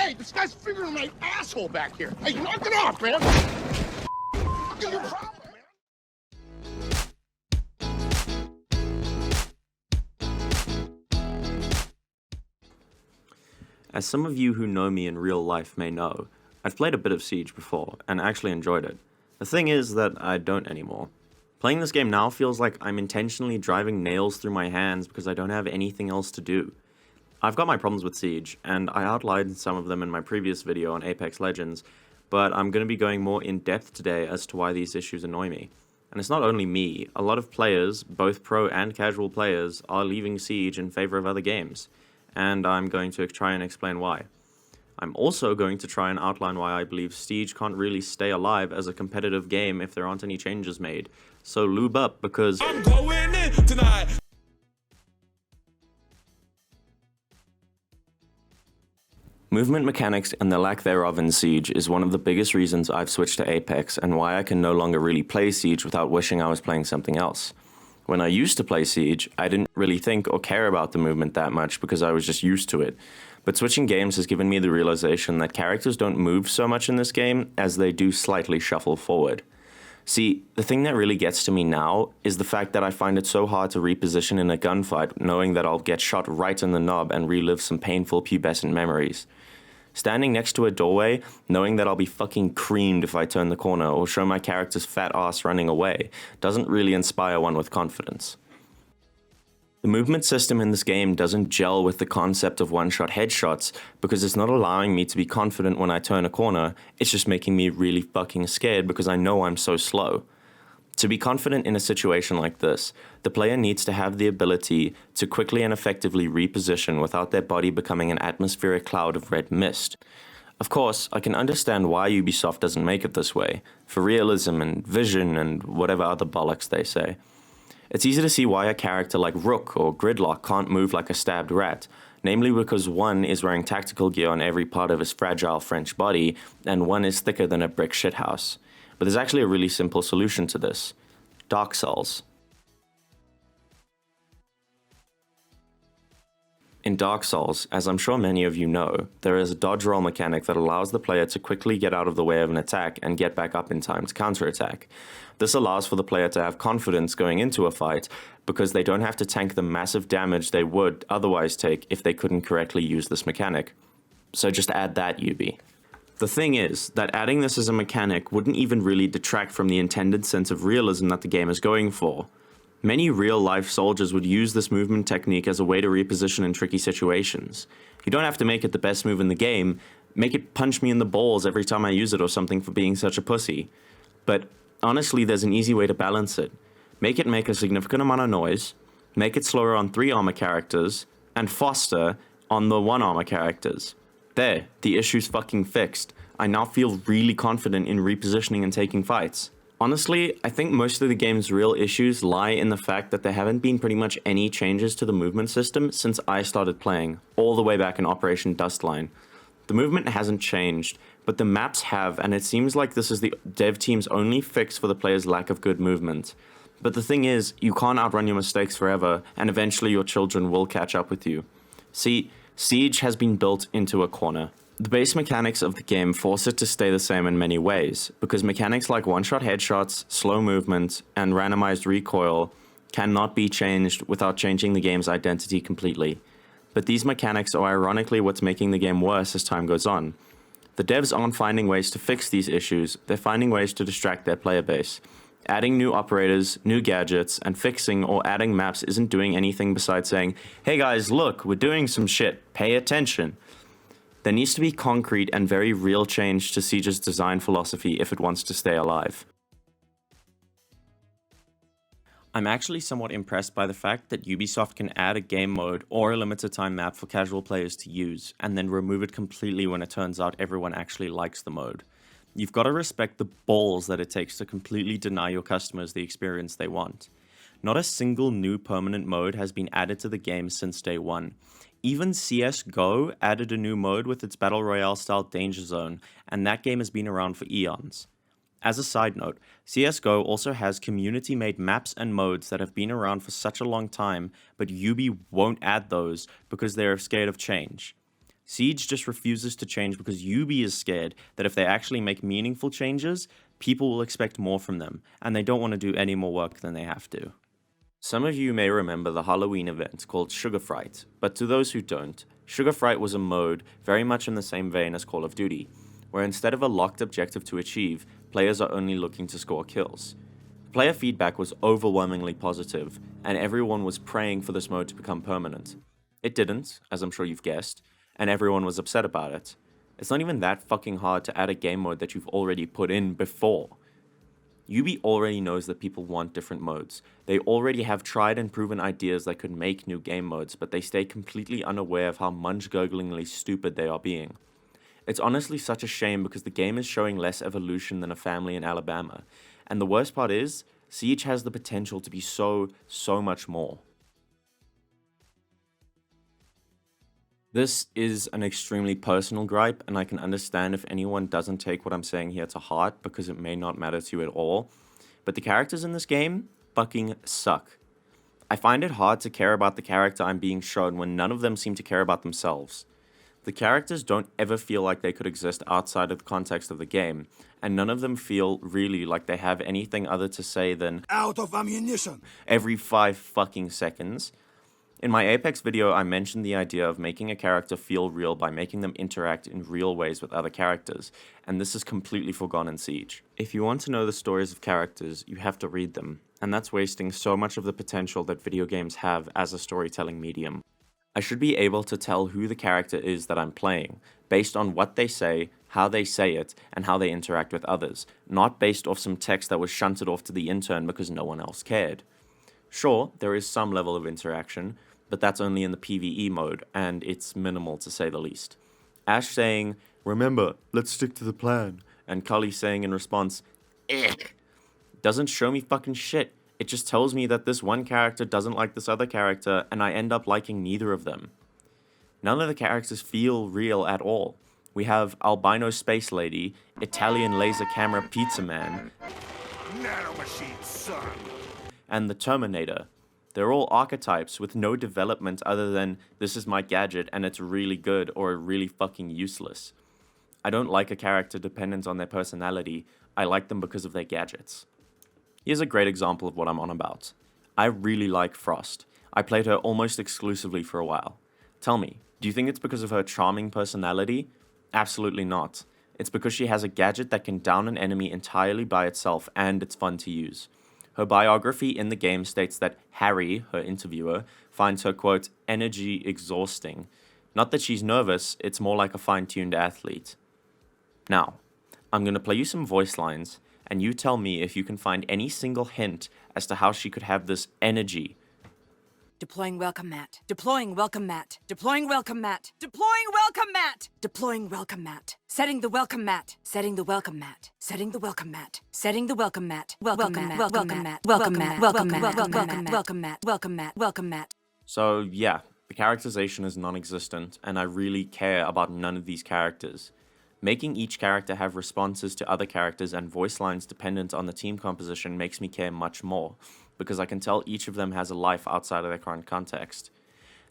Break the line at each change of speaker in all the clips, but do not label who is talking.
Hey, this guy's fingering my asshole back here. Hey, knock it off, man. What's your problem, man?
As some of you who know me in real life may know, I've played a bit of Siege before, and actually enjoyed it. The thing is that I don't anymore. Playing this game now feels like I'm intentionally driving nails through my hands because I don't have anything else to do. I've got my problems with Siege, and I outlined some of them in my previous video on Apex Legends, but I'm going to be going more in depth today as to why these issues annoy me. And it's not only me, a lot of players, both pro and casual players, are leaving Siege in favor of other games, and I'm going to try and explain why. I'm also going to try and outline why I believe Siege can't really stay alive as a competitive game if there aren't any changes made. So lube up, because I'm going in tonight! Movement mechanics and the lack thereof in Siege is one of the biggest reasons I've switched to Apex and why I can no longer really play Siege without wishing I was playing something else. When I used to play Siege, I didn't really think or care about the movement that much because I was just used to it. But switching games has given me the realization that characters don't move so much in this game as they do slightly shuffle forward. See, the thing that really gets to me now is the fact that I find it so hard to reposition in a gunfight knowing that I'll get shot right in the knob and relive some painful pubescent memories. Standing next to a doorway, knowing that I'll be fucking creamed if I turn the corner or show my character's fat ass running away, doesn't really inspire one with confidence. The movement system in this game doesn't gel with the concept of one-shot headshots because it's not allowing me to be confident when I turn a corner, it's just making me really fucking scared because I know I'm so slow. To be confident in a situation like this, the player needs to have the ability to quickly and effectively reposition without their body becoming an atmospheric cloud of red mist. Of course, I can understand why Ubisoft doesn't make it this way, for realism and vision and whatever other bollocks they say. It's easy to see why a character like Rook or Gridlock can't move like a stabbed rat, namely because one is wearing tactical gear on every part of his fragile French body, and one is thicker than a brick shithouse. But there's actually a really simple solution to this. Dark Souls. In Dark Souls, as I'm sure many of you know, there is a dodge roll mechanic that allows the player to quickly get out of the way of an attack and get back up in time to counterattack. This allows for the player to have confidence going into a fight because they don't have to tank the massive damage they would otherwise take if they couldn't correctly use this mechanic. So just add that, Ubi. The thing is that adding this as a mechanic wouldn't even really detract from the intended sense of realism that the game is going for. Many real-life soldiers would use this movement technique as a way to reposition in tricky situations. You don't have to make it the best move in the game, make it punch me in the balls every time I use it or something for being such a pussy. But honestly, there's an easy way to balance it. Make it make a significant amount of noise, make it slower on 3 armor characters, and faster on the 1 armor characters. There, the issue's fucking fixed. I now feel really confident in repositioning and taking fights. Honestly, I think most of the game's real issues lie in the fact that there haven't been pretty much any changes to the movement system since I started playing, all the way back in Operation Dustline. The movement hasn't changed, but the maps have, and it seems like this is the dev team's only fix for the player's lack of good movement. But the thing is, you can't outrun your mistakes forever, and eventually your children will catch up with you. See, Siege has been built into a corner. The base mechanics of the game force it to stay the same in many ways, because mechanics like one-shot headshots, slow movement, and randomized recoil cannot be changed without changing the game's identity completely. But these mechanics are ironically what's making the game worse as time goes on. The devs aren't finding ways to fix these issues, they're finding ways to distract their player base. Adding new operators, new gadgets, and fixing or adding maps isn't doing anything besides saying, "Hey guys, look, we're doing some shit, pay attention." There needs to be concrete and very real change to Siege's design philosophy if it wants to stay alive. I'm actually somewhat impressed by the fact that Ubisoft can add a game mode or a limited time map for casual players to use, and then remove it completely when it turns out everyone actually likes the mode. You've got to respect the balls that it takes to completely deny your customers the experience they want. Not a single new permanent mode has been added to the game since day one. Even CSGO added a new mode with its Battle Royale style Danger Zone, and that game has been around for eons. As a side note, CSGO also has community-made maps and modes that have been around for such a long time, but Ubi won't add those because they're scared of change. Siege just refuses to change because Yubi is scared that if they actually make meaningful changes, people will expect more from them, and they don't want to do any more work than they have to. Some of you may remember the Halloween event called Sugar Fright, but to those who don't, Sugar Fright was a mode very much in the same vein as Call of Duty, where instead of a locked objective to achieve, players are only looking to score kills. Player feedback was overwhelmingly positive, and everyone was praying for this mode to become permanent. It didn't, as I'm sure you've guessed, and everyone was upset about it. It's not even that fucking hard to add a game mode that you've already put in before. Yubi already knows that people want different modes. They already have tried and proven ideas that could make new game modes, but they stay completely unaware of how munch-gurglingly stupid they are being. It's honestly such a shame because the game is showing less evolution than a family in Alabama, and the worst part is, Siege has the potential to be so much more. This is an extremely personal gripe, and I can understand if anyone doesn't take what I'm saying here to heart because it may not matter to you at all, but the characters in this game fucking suck. I find it hard to care about the character I'm being shown when none of them seem to care about themselves. The characters don't ever feel like they could exist outside of the context of the game, and none of them feel really like they have anything other to say than
"Out of ammunition!"
every 5 fucking seconds. In my Apex video, I mentioned the idea of making a character feel real by making them interact in real ways with other characters, and this is completely forgone in Siege. If you want to know the stories of characters, you have to read them, and that's wasting so much of the potential that video games have as a storytelling medium. I should be able to tell who the character is that I'm playing, based on what they say, how they say it, and how they interact with others, not based off some text that was shunted off to the intern because no one else cared. Sure, there is some level of interaction, but that's only in the PvE mode, and it's minimal to say the least. Ash saying, "Remember, let's stick to the plan," and Cully saying in response, "Ick," doesn't show me fucking shit. It just tells me that this one character doesn't like this other character, and I end up liking neither of them. None of the characters feel real at all. We have Albino Space Lady, Italian Laser Camera Pizza Man,
Nanomachine, son!
and the Terminator. They're all archetypes with no development other than this is my gadget and it's really good or really fucking useless. I don't like a character dependent on their personality, I like them because of their gadgets. Here's a great example of what I'm on about. I really like Frost. I played her almost exclusively for a while. Tell me, do you think it's because of her charming personality? Absolutely not. It's because she has a gadget that can down an enemy entirely by itself and it's fun to use. Her biography in the game states that Harry, her interviewer, finds her, quote, energy exhausting. Not that she's nervous, it's more like a fine-tuned athlete. Now, I'm going to play you some voice lines, and you tell me if you can find any single hint as to how she could have this energy.
Deploying welcome mat. Deploying welcome mat. Deploying welcome mat. Deploying welcome mat. Deploying welcome mat. Setting the welcome mat. Setting the welcome mat. Setting the welcome mat. Setting the welcome mat. Welcome mat. Welcome mat. Welcome mat. Welcome mat. Welcome mat. Welcome mat. Welcome mat. Welcome mat.
So yeah, the characterization is non-existent, and I really care about none of these characters. Making each character have responses to other characters and voice lines dependent on the team composition makes me care much more, because I can tell each of them has a life outside of their current context.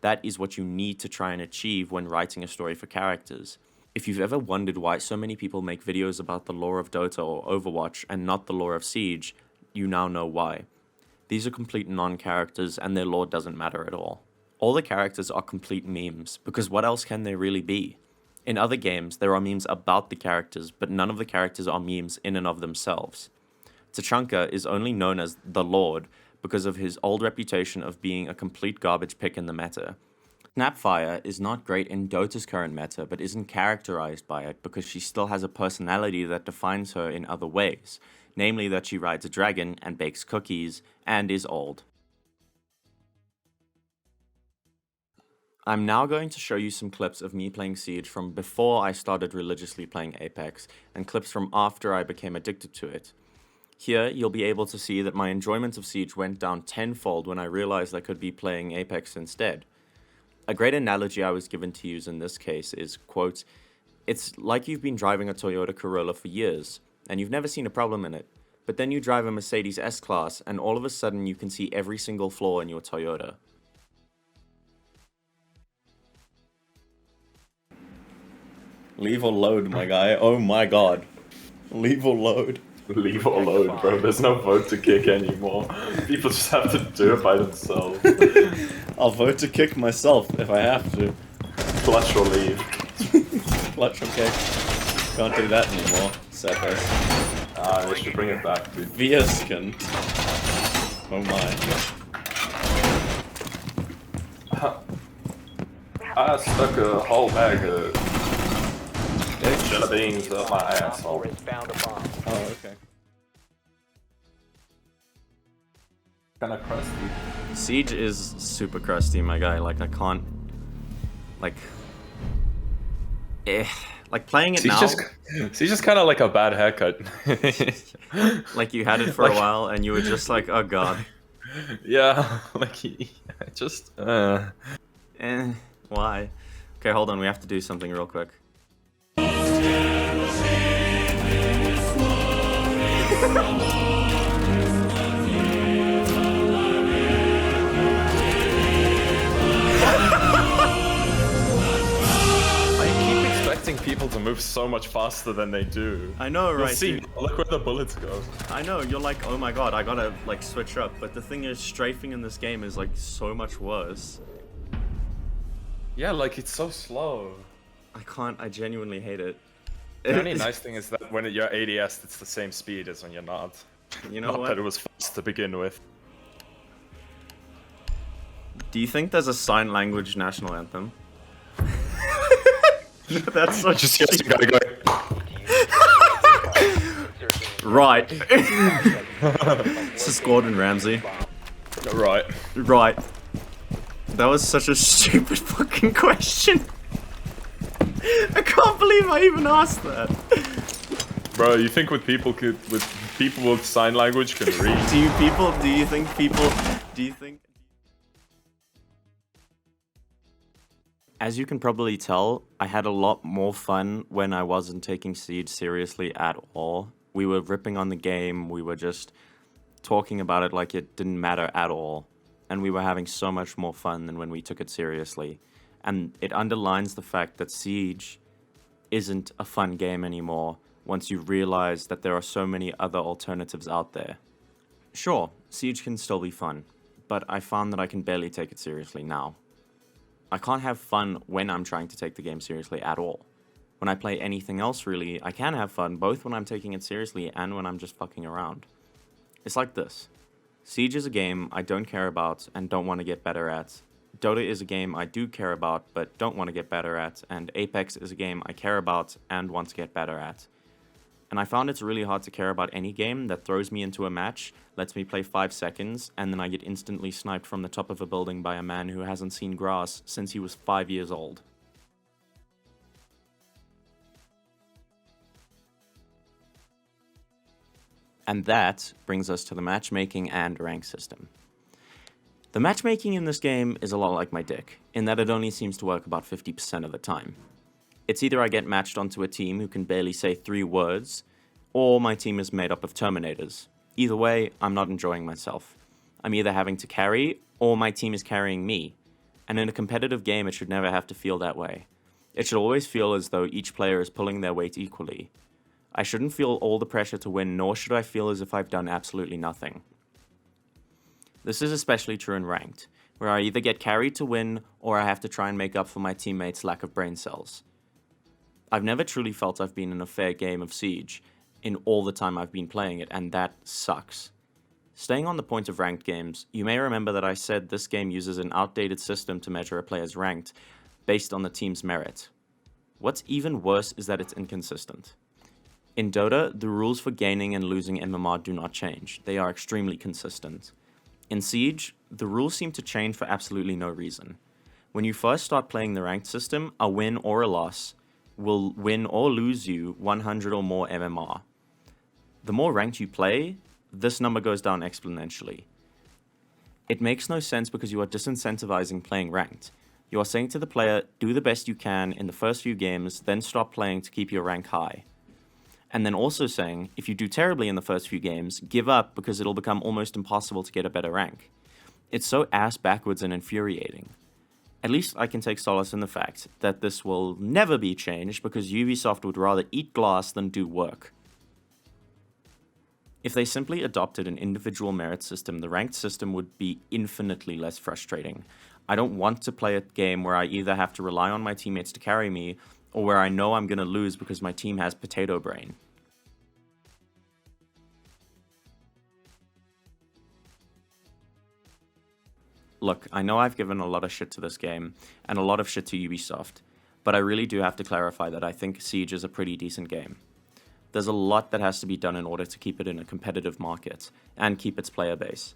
That is what you need to try and achieve when writing a story for characters. If you've ever wondered why so many people make videos about the lore of Dota or Overwatch and not the lore of Siege, you now know why. These are complete non-characters and their lore doesn't matter at all. All the characters are complete memes, because what else can they really be? In other games, there are memes about the characters, but none of the characters are memes in and of themselves. Tachanka is only known as the Lord because of his old reputation of being a complete garbage pick in the meta. Snapfire is not great in Dota's current meta, but isn't characterized by it because she still has a personality that defines her in other ways, namely that she rides a dragon and bakes cookies and is old. I'm now going to show you some clips of me playing Siege from before I started religiously playing Apex, and clips from after I became addicted to it. Here, you'll be able to see that my enjoyment of Siege went down tenfold when I realized I could be playing Apex instead. A great analogy I was given to use in this case is, quote, it's like you've been driving a Toyota Corolla for years, and you've never seen a problem in it, but then you drive a Mercedes S-Class, and all of a sudden you can see every single flaw in your Toyota. Leave or load, my guy. Oh my god. Leave or load.
Leave or load, bro. There's no vote to kick anymore. People just have to do it by themselves.
I'll vote to kick myself if I have to.
Clutch or leave.
Clutch or kick. Can't do that anymore. Sadness.
Ah, they should bring it back, dude.
Viesken. Oh my.
I stuck a whole bag of jelly beans up my asshole.
Oh, okay.
Kinda crusty.
Siege is super crusty, my guy. Like, I can't... Like... Like, playing it now...
Siege is kinda like a bad haircut.
Like, you had it for a while, and you were just like, oh god.
Yeah, like, just...
Why? Okay, hold on, we have to do something real quick.
People to move so much faster than they do.
I know, right?
You'll see, look where the bullets go.
I know, you're like, oh my god, I gotta, like, switch up. But the thing is, strafing in this game is, like, so much worse.
Yeah, like, it's so slow.
I genuinely hate it.
The only nice thing is that when you're ADS, it's the same speed as when you're not.
You know
not
what?
that it was fast to begin with.
Do you think there's a sign language national anthem? That's such
Just yes, you gotta go.
Right. This is Gordon Ramsay.
Right.
Right. That was such a stupid fucking question. I can't believe I even asked that.
Bro, you think with people with sign language can read?
Do you think As you can probably tell, I had a lot more fun when I wasn't taking Siege seriously at all. We were ripping on the game, we were just talking about it like it didn't matter at all. And we were having so much more fun than when we took it seriously. And it underlines the fact that Siege isn't a fun game anymore once you realize that there are so many other alternatives out there. Sure, Siege can still be fun, but I found that I can barely take it seriously now. I can't have fun when I'm trying to take the game seriously at all. When I play anything else really, I can have fun both when I'm taking it seriously and when I'm just fucking around. It's like this. Siege is a game I don't care about and don't want to get better at. Dota is a game I do care about but don't want to get better at, and Apex is a game I care about and want to get better at. And I found it's really hard to care about any game that throws me into a match, lets me play 5 seconds, and then I get instantly sniped from the top of a building by a man who hasn't seen grass since he was 5 years old. And that brings us to the matchmaking and rank system. The matchmaking in this game is a lot like my dick, in that it only seems to work about 50% of the time. It's either I get matched onto a team who can barely say 3 words, or my team is made up of Terminators. Either way, I'm not enjoying myself. I'm either having to carry, or my team is carrying me. And in a competitive game, it should never have to feel that way. It should always feel as though each player is pulling their weight equally. I shouldn't feel all the pressure to win, nor should I feel as if I've done absolutely nothing. This is especially true in Ranked, where I either get carried to win, or I have to try and make up for my teammates' lack of brain cells. I've never truly felt I've been in a fair game of Siege in all the time I've been playing it, and that sucks. Staying on the point of ranked games, you may remember that I said this game uses an outdated system to measure a player's ranked, based on the team's merit. What's even worse is that it's inconsistent. In Dota, the rules for gaining and losing MMR do not change. They are extremely consistent. In Siege, the rules seem to change for absolutely no reason. When you first start playing the ranked system, a win or a loss will win or lose you 100 or more MMR. The more ranked you play, this number goes down exponentially. It makes no sense because you are disincentivizing playing ranked. You are saying to the player, do the best you can in the first few games, then stop playing to keep your rank high. And then also saying, if you do terribly in the first few games, give up because it'll become almost impossible to get a better rank. It's so ass backwards and infuriating. At least I can take solace in the fact that this will never be changed because Ubisoft would rather eat glass than do work. If they simply adopted an individual merit system, the ranked system would be infinitely less frustrating. I don't want to play a game where I either have to rely on my teammates to carry me, or where I know I'm going to lose because my team has potato brain. Look, I know I've given a lot of shit to this game, and a lot of shit to Ubisoft, but I really do have to clarify that I think Siege is a pretty decent game. There's a lot that has to be done in order to keep it in a competitive market, and keep its player base,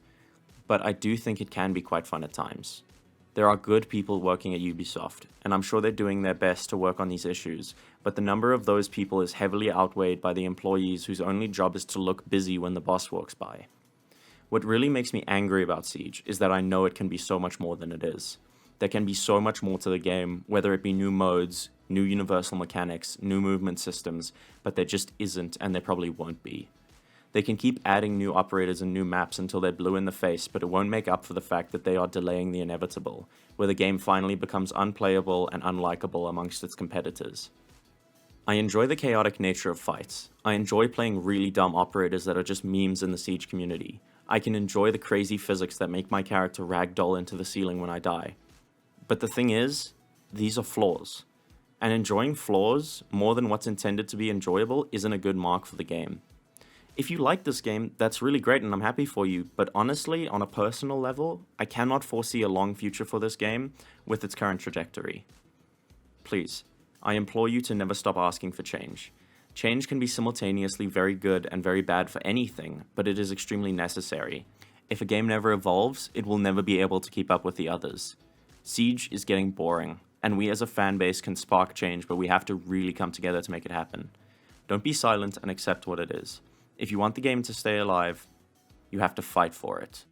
but I do think it can be quite fun at times. There are good people working at Ubisoft, and I'm sure they're doing their best to work on these issues, but the number of those people is heavily outweighed by the employees whose only job is to look busy when the boss walks by. What really makes me angry about Siege is that I know it can be so much more than it is. There can be so much more to the game, whether it be new modes, new universal mechanics, new movement systems, but there just isn't, and there probably won't be. They can keep adding new operators and new maps until they're blue in the face, but it won't make up for the fact that they are delaying the inevitable, where the game finally becomes unplayable and unlikable amongst its competitors. I enjoy the chaotic nature of fights. I enjoy playing really dumb operators that are just memes in the Siege community. I can enjoy the crazy physics that make my character ragdoll into the ceiling when I die. But the thing is, these are flaws. And enjoying flaws more than what's intended to be enjoyable isn't a good mark for the game. If you like this game, that's really great and I'm happy for you, but honestly, on a personal level, I cannot foresee a long future for this game with its current trajectory. Please, I implore you to never stop asking for change. Change can be simultaneously very good and very bad for anything, but it is extremely necessary. If a game never evolves, it will never be able to keep up with the others. Siege is getting boring, and we as a fan base can spark change, but we have to really come together to make it happen. Don't be silent and accept what it is. If you want the game to stay alive, you have to fight for it.